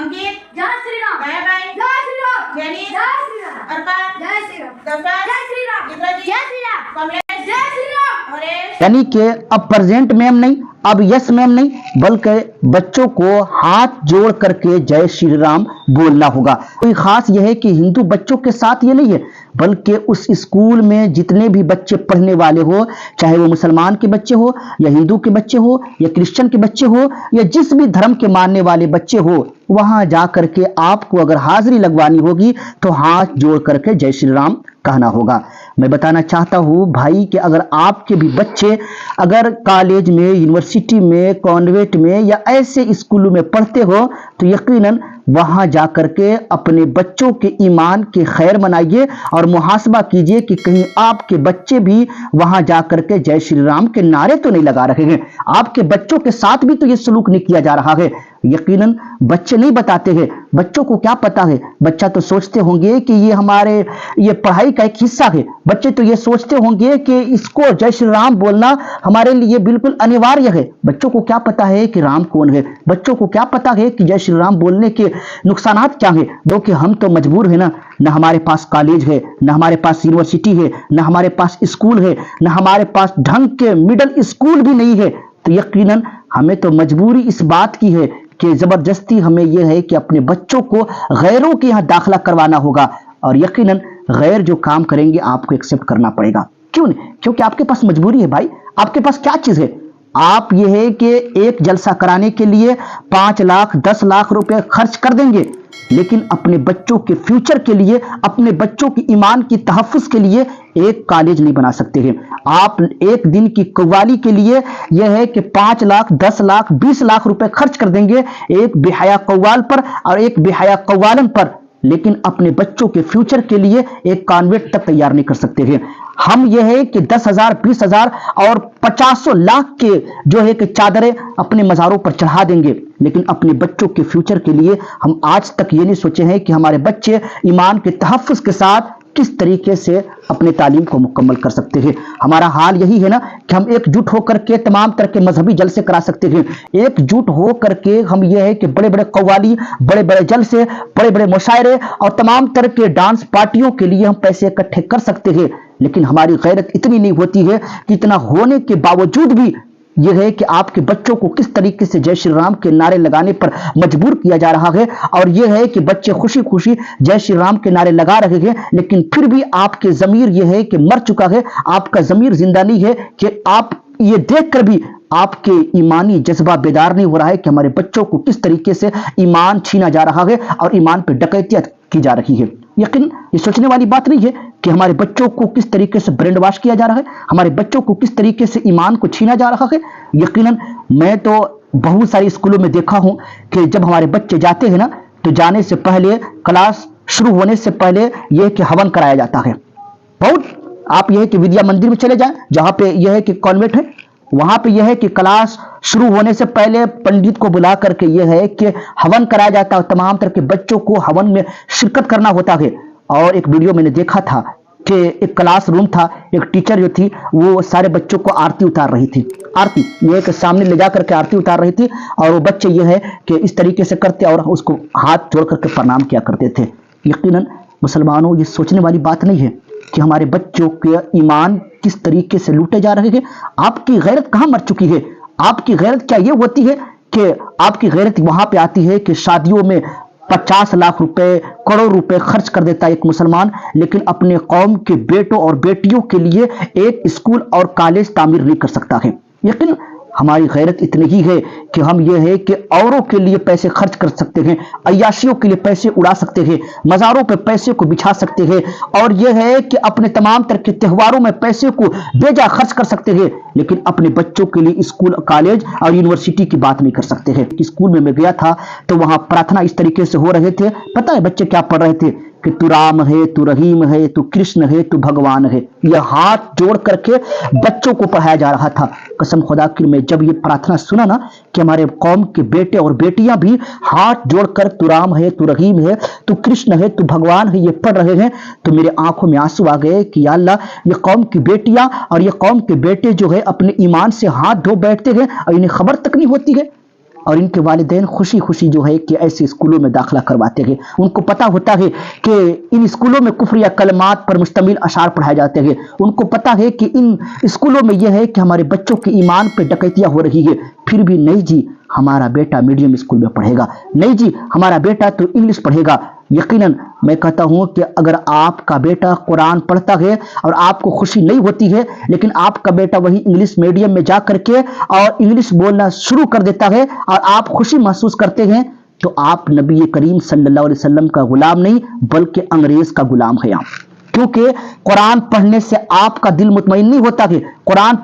अंकित, जय श्री राम, मायाबाई, जय श्री राम, जेनिस, जय श्री राम, अर्पण, जय श्री राम, दशरथ, जय श्री राम, इंद्रजीत, जय श्री राम, कमलेश, जय श्री राम। हरेश। यानी कि अब प्रेजेंट मैम नहीं, अब यस मैम नहीं, बल्कि बच्चों को हाथ जोड़ करके जय श्री राम बोलना होगा। कोई खास यह है कि हिंदू बच्चों के साथ ये नहीं है, बल्कि उस स्कूल में जितने भी बच्चे पढ़ने वाले हो, चाहे वो मुसलमान के बच्चे हो या हिंदू के बच्चे हो या क्रिश्चियन के बच्चे हो या जिस भी धर्म के मानने वाले बच्चे हो, वहां जा करके आपको अगर हाजिरी लगवानी होगी तो हाथ जोड़ करके जय श्री राम कहना होगा। मैं बताना चाहता हूं भाई कि अगर आपके भी बच्चे अगर कॉलेज में, यूनिवर्सिटी में, कॉन्वेंट में या ऐसे स्कूलों में पढ़ते हो तो यकीनन वहां जाकर के अपने बच्चों के ईमान के खैर मनाइए और मुहासबा कीजिए कि कहीं आपके बच्चे भी वहां जाकर के जय श्री राम के नारे तो नहीं लगा रहे हैं, आपके बच्चों के साथ भी तो ये सलूक नहीं किया जा रहा है। यकीनन बच्चे नहीं बताते हैं, बच्चों को क्या पता है, बच्चा तो सोचते होंगे कि ये पढ़ाई का एक हिस्सा है, बच्चे तो ये सोचते होंगे कि इसको जय श्री राम बोलना हमारे लिए बिल्कुल अनिवार्य है। बच्चों को क्या पता है कि राम कौन है, बच्चों को क्या पता है कि जय श्री राम बोलने के नुकसानात क्या है। क्योंकि हम तो मजबूर है ना हमारे पास कॉलेज है, ना हमारे पास यूनिवर्सिटी है, ना हमारे पास स्कूल है, ना हमारे पास ढंग के मिडिल स्कूल भी नहीं है, तो यकीनन हमें तो मजबूरी इस बात की है कि जबरदस्ती हमें यह है कि अपने बच्चों को गैरों के यहाँ दाखिला करवाना होगा और यकीनन गैर जो काम करेंगे आपको एक्सेप्ट करना पड़ेगा। क्यों नहीं? क्योंकि आपके पास मजबूरी है भाई। आपके पास क्या चीज है? आप यह है कि एक जलसा कराने के लिए 5 लाख 10 लाख रुपए खर्च कर देंगे, लेकिन अपने बच्चों के फ्यूचर के लिए, अपने बच्चों की ईमान की तहफ्फुज के लिए एक कॉलेज नहीं बना सकते हैं। आप एक दिन की कव्वाली के लिए यह है कि 5 लाख 10 लाख 20 लाख रुपए खर्च कर देंगे एक बेहया कव्वाल पर और एक बेहया कव्वालन पर, लेकिन अपने बच्चों के फ्यूचर के लिए एक कॉन्वेंट तक तैयार नहीं कर सकते हैं। हम यह है कि 10,000 20,000 और 50 लाख के जो है कि चादरें अपने मज़ारों पर चढ़ा देंगे, लेकिन अपने बच्चों के फ्यूचर के लिए हम आज तक ये नहीं सोचे हैं कि हमारे बच्चे ईमान के तहफ्फुज के साथ किस तरीके से अपने तालीम को मुकम्मल कर सकते हैं। हमारा हाल यही है ना कि हम एकजुट होकर के तमाम तरह के मजहबी जलसे करा सकते हैं, एकजुट होकर के हम यह है कि बड़े बड़े कव्वाली, बड़े बड़े जलसे, बड़े बड़े मुशायरे और तमाम तरह के डांस पार्टियों के लिए हम पैसे इकट्ठे कर सकते हैं, लेकिन हमारी गैरत इतनी नहीं होती है कि इतना होने के बावजूद भी यह है कि आपके बच्चों को किस तरीके से जय श्री राम के नारे लगाने पर मजबूर किया जा रहा है। और यह है कि बच्चे खुशी खुशी जय श्री राम के नारे लगा रहे हैं, लेकिन फिर भी आपके जमीर यह है कि मर चुका है, आपका जमीर जिंदा नहीं है कि आप ये देखकर भी आपके ईमानी जज्बा बेदार नहीं हो रहा है कि हमारे बच्चों को किस तरीके से ईमान छीना जा रहा है और ईमान पर डकैतियत की जा रही है। यकीन ये सोचने वाली बात नहीं है कि हमारे बच्चों को किस तरीके से ब्रेन वॉश किया जा रहा है, हमारे बच्चों को किस तरीके से ईमान को छीना जा रहा है। यकीनन मैं तो बहुत सारी स्कूलों में देखा हूं कि जब हमारे बच्चे जाते हैं ना तो जाने से पहले, क्लास शुरू होने से पहले यह कि हवन कराया जाता है। बहुत आप यह है कि विद्या मंदिर में चले जाएं जहां पे यह है कि कॉन्वेंट है, वहां पे यह है कि क्लास शुरू होने से पहले पंडित को बुला करके यह है कि हवन कराया जाता है, तमाम तरह के बच्चों को हवन में शिरकत करना होता है। और एक वीडियो मैंने देखा था कि एक क्लास रूम था, एक टीचर जो थी वो सारे बच्चों को आरती उतार रही थी, आरती ये के सामने ले जा करके आरती उतार रही थी और वो बच्चे ये है कि इस तरीके से करते और उसको हाथ जोड़ करके प्रणाम किया करते थे। यकीनन मुसलमानों ये सोचने वाली बात नहीं है कि हमारे बच्चों के ईमान किस तरीके से लूटे जा रहे हैं। आपकी गैरत कहां मर चुकी है? आपकी गैरत क्या ये होती है कि आपकी गैरत वहां पे आती है कि शादियों में 50 लाख रुपए, करोड़ रुपए खर्च कर देता है एक मुसलमान, लेकिन अपने कौम के बेटों और बेटियों के लिए एक स्कूल और कॉलेज तामीर नहीं कर सकता है। यकीन हमारी गैरत इतनी ही है कि हम यह है कि औरों के लिए पैसे खर्च कर सकते हैं, अय्याशियों के लिए पैसे उड़ा सकते हैं, मज़ारों पे पैसे को बिछा सकते हैं, और यह है कि अपने तमाम तरह के त्योहारों में पैसे को बेजा खर्च कर सकते हैं, लेकिन अपने बच्चों के लिए स्कूल, कॉलेज और यूनिवर्सिटी की बात नहीं कर सकते हैं। स्कूल में मैं गया था तो वहां प्रार्थना इस तरीके से हो रहे थे, पता है बच्चे क्या पढ़ रहे थे कि तू राम है, तू रहीम है, तू कृष्ण है, तू भगवान है। यह हाथ जोड़ करके बच्चों को पढ़ाया जा रहा था। कसम खुदा की मैं जब ये प्रार्थना सुना ना कि हमारे कौम के बेटे और बेटियां भी हाथ जोड़कर तू राम है, तू रहीम है, तू कृष्ण है, तू भगवान है ये पढ़ रहे हैं, तो मेरे आंखों में आंसू आ गए कि या अल्लाह, ये कौम की बेटियां और ये कौम के बेटे जो है अपने ईमान से हाथ धो बैठते हैं और इन्हें खबर तक नहीं होती है। اور ان کے والدین خوشی خوشی جو ہے کہ ایسے اسکولوں میں داخلہ کرواتے ہیں. ان کو پتا ہوتا ہے کہ ان اسکولوں میں کفر یا کلمات پر مشتمل اشعار پڑھائے جاتے ہیں. ان کو پتا ہے کہ ان اسکولوں میں یہ ہے کہ ہمارے بچوں کے ایمان پہ ڈکیتیاں ہو رہی ہے. پھر بھی نہیں جی ہمارا بیٹا میڈیم اسکول میں پڑھے گا, نہیں جی ہمارا بیٹا تو انگلش پڑھے گا. یقیناً میں کہتا ہوں کہ اگر آپ کا بیٹا قرآن پڑھتا ہے اور آپ کو خوشی نہیں ہوتی ہے, لیکن آپ کا بیٹا وہی انگلش میڈیم میں جا کر کے اور انگلش بولنا شروع کر دیتا ہے اور آپ خوشی محسوس کرتے ہیں, تو آپ نبی کریم صلی اللہ علیہ وسلم کا غلام نہیں بلکہ انگریز کا غلام ہے. کیونکہ قرآن پڑھنے سے آپ کا دل مطمئن نہیں ہوتا ہے. قرآن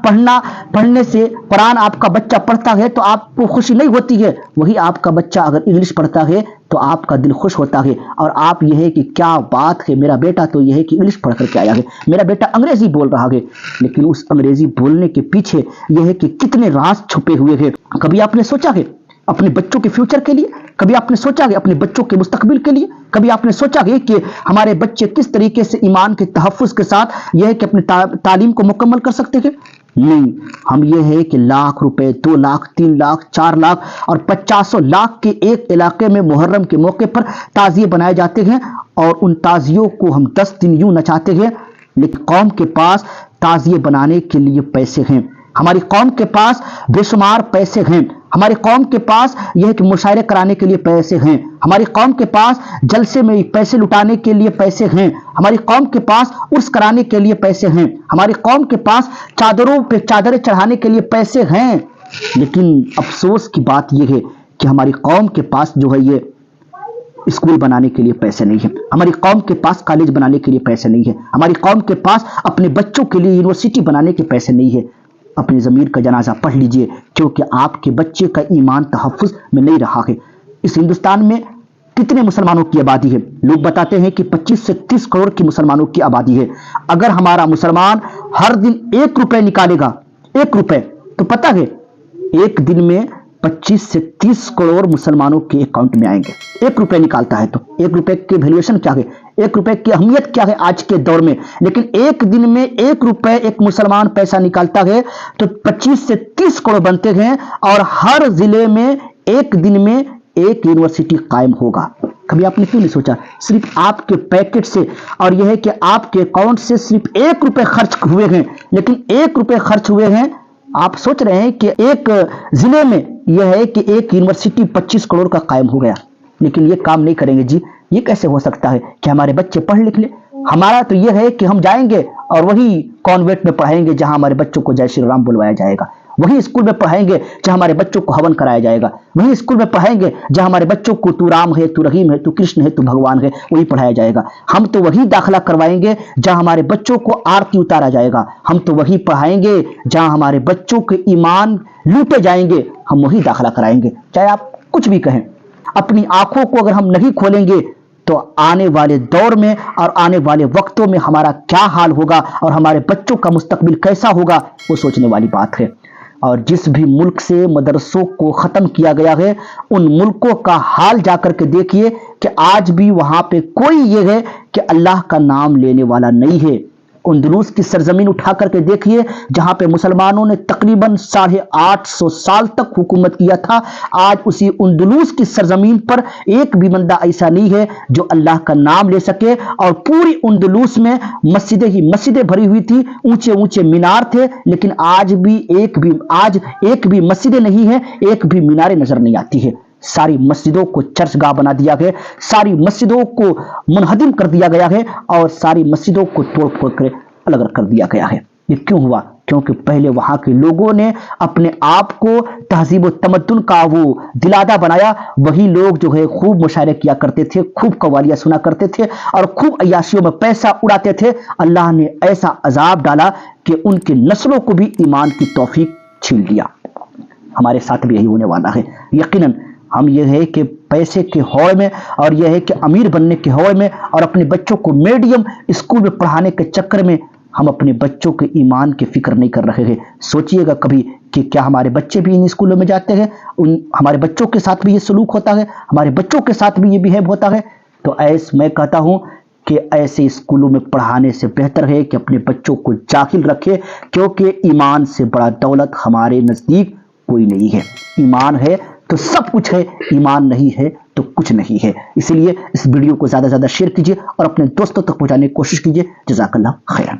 پڑھنے سے قرآن آپ کا بچہ پڑھتا ہے تو آپ کو خوشی نہیں ہوتی ہے. وہی آپ کا بچہ اگر انگلش پڑھتا ہے تو آپ کا دل خوش ہوتا ہے, اور آپ یہ ہے کہ کیا بات ہے, میرا بیٹا تو یہ ہے کہ انگلش پڑھ کر کے آیا ہے, میرا بیٹا انگریزی بول رہا ہے. لیکن اس انگریزی بولنے کے پیچھے یہ ہے کہ کتنے راز چھپے ہوئے ہیں. کبھی آپ نے سوچا ہے اپنے بچوں کے فیوچر کے لیے, کبھی آپ نے سوچا ہے اپنے بچوں کے مستقبل کے لیے, کبھی آپ نے سوچا ہے کہ ہمارے بچے کس طریقے سے ایمان کے تحفظ کے ساتھ یہ ہے کہ اپنی تعلیم کو مکمل کر سکتے ہیں؟ نہیں, ہم یہ ہے کہ لاکھ روپے, 2 لاکھ, 3 لاکھ, 4 لاکھ اور 500 لاکھ کے ایک علاقے میں محرم کے موقع پر تعزیے بنائے جاتے ہیں, اور ان تعزیوں کو ہم 10 دن یوں نچاتے ہیں. لیکن قوم کے پاس تعزیے بنانے کے لیے پیسے ہیں, ہماری قوم کے پاس بے شمار پیسے ہیں, ہماری قوم کے پاس یہ ہے کہ مشاعرے کرانے کے لیے پیسے ہیں, ہماری قوم کے پاس جلسے میں پیسے لٹانے کے لیے پیسے ہیں, ہماری قوم کے پاس عرس کرانے کے لیے پیسے ہیں, ہماری قوم کے پاس چادروں پہ چادریں چڑھانے کے لیے پیسے ہیں. لیکن افسوس کی بات یہ ہے کہ ہماری قوم کے پاس جو ہے یہ اسکول بنانے کے لیے پیسے نہیں ہیں, ہماری قوم کے پاس کالج بنانے کے لیے پیسے نہیں ہیں, ہماری قوم کے پاس اپنے بچوں کے لیے یونیورسٹی بنانے کے پیسے نہیں ہیں. اپنی ضمیر کا جنازہ پڑھ لیجئے, کیونکہ آپ کے بچے کا ایمان تحفظ میں نہیں رہا ہے. اس ہندوستان میں کتنے مسلمانوں کی آبادی ہے؟ لوگ بتاتے ہیں کہ 25 سے 30 کروڑ کی مسلمانوں کی آبادی ہے. اگر ہمارا مسلمان ہر دن 1 روپے نکالے گا, 1 روپے, تو پتہ ہے ایک دن میں 25 سے 30 کروڑ مسلمانوں کے اکاؤنٹ میں آئیں گے. 1 روپے نکالتا ہے تو 1 روپے کی ویلیوشن کیا ہے, 1 روپے کی اہمیت کیا ہے آج کے دور میں. لیکن ایک دن میں 1 روپے ایک مسلمان پیسہ نکالتا ہے تو 25 سے 30 کروڑ بنتے ہیں, اور ہر ضلع میں ایک دن میں ایک یونیورسٹی قائم ہوگا. کبھی آپ نے کیوں نہیں سوچا صرف آپ کے پیکٹ سے, اور یہ ہے کہ آپ کے اکاؤنٹ سے صرف 1 روپے خرچ ہوئے ہیں, لیکن 1 روپے خرچ ہوئے ہیں, آپ سوچ رہے ہیں کہ ایک ضلع میں یہ ہے کہ ایک یونیورسٹی 25 کروڑ کا قائم ہو گیا. لیکن یہ کام نہیں کریں گے جی. یہ کیسے ہو سکتا ہے کہ ہمارے بچے پڑھ لکھ لیں؟ ہمارا تو یہ ہے کہ ہم جائیں گے اور وہی کانوینٹ میں پڑھائیں گے جہاں ہمارے بچوں کو جے شری رام بلوایا جائے گا, وہی اسکول میں پڑھائیں گے جہاں ہمارے بچوں کو ہون کرایا جائے گا, وہی اسکول میں پڑھائیں گے جہاں ہمارے بچوں کو تو رام ہے, تو رحیم ہے, تو کرشن ہے, تو بھگوان ہے, وہی پڑھایا جائے گا. ہم تو وہی داخلہ کروائیں گے جہاں ہمارے بچوں کو آرتی اتارا جائے گا, ہم تو وہی پڑھائیں گے جہاں ہمارے بچوں کے ایمان لوٹے جائیں گے, ہم وہی داخلہ کرائیں گے, چاہے آپ کچھ بھی کہیں. اپنی آنکھوں کو اگر ہم نہیں کھولیں گے تو آنے والے دور میں اور آنے والے وقتوں میں ہمارا کیا حال ہوگا اور ہمارے بچوں کا مستقبل کیسا ہوگا, وہ سوچنے والی بات ہے. اور جس بھی ملک سے مدرسوں کو ختم کیا گیا ہے, ان ملکوں کا حال جا کر کے دیکھیے کہ آج بھی وہاں پہ کوئی یہ ہے کہ اللہ کا نام لینے والا نہیں ہے. اندلس کی سرزمین اٹھا کر کے دیکھیے جہاں پہ مسلمانوں نے تقریباً 850 سال تک حکومت کیا تھا. آج اسی اندلس کی سرزمین پر ایک بھی بندہ ایسا نہیں ہے جو اللہ کا نام لے سکے, اور پوری اندلس میں مسجدیں ہی مسجدیں بھری ہوئی تھی, اونچے اونچے مینار تھے, لیکن آج ایک بھی مسجدیں نہیں ہے, ایک بھی میناریں نظر نہیں آتی ہے. ساری مسجدوں کو چرچ گاہ بنا دیا گیا, ساری مسجدوں کو منہدم کر دیا گیا ہے, اور ساری مسجدوں کو توڑ پھوڑ کر الگ کر دیا گیا ہے. یہ کیوں ہوا؟ کیونکہ پہلے وہاں کے لوگوں نے اپنے آپ کو تہذیب و تمدن کا وہ دلادہ بنایا. وہی لوگ جو ہے خوب مشاعرے کیا کرتے تھے, خوب قوالیاں سنا کرتے تھے, اور خوب عیاشیوں میں پیسہ اڑاتے تھے. اللہ نے ایسا عذاب ڈالا کہ ان کی نسلوں کو بھی ایمان کی توفیق چھین لیا. ہمارے ساتھ بھی یہی ہونے والا ہے. یقیناً ہم یہ ہے کہ پیسے کے ہوڑ میں اور یہ ہے کہ امیر بننے کے ہوڑ میں اور اپنے بچوں کو میڈیم اسکول میں پڑھانے کے چکر میں ہم اپنے بچوں کے ایمان کی فکر نہیں کر رہے ہیں. سوچئے گا کبھی کہ کیا ہمارے بچے بھی ان اسکولوں میں جاتے ہیں, ہمارے بچوں کے ساتھ بھی یہ سلوک ہوتا ہے, ہمارے بچوں کے ساتھ بھی یہ بیہیو ہوتا ہے. تو میں کہتا ہوں کہ ایسے اسکولوں میں پڑھانے سے بہتر ہے کہ اپنے بچوں کو جاہل رکھے, کیونکہ ایمان سے بڑا دولت ہمارے نزدیک کوئی نہیں ہے. ایمان ہے تو سب کچھ ہے، ایمان نہیں ہے تو کچھ نہیں ہے۔ اسی لیے اس ویڈیو کو زیادہ سے زیادہ شیئر کیجیے اور اپنے دوستوں تک پہنچانے کی کوشش کیجیے۔ جزاک اللہ خیرا۔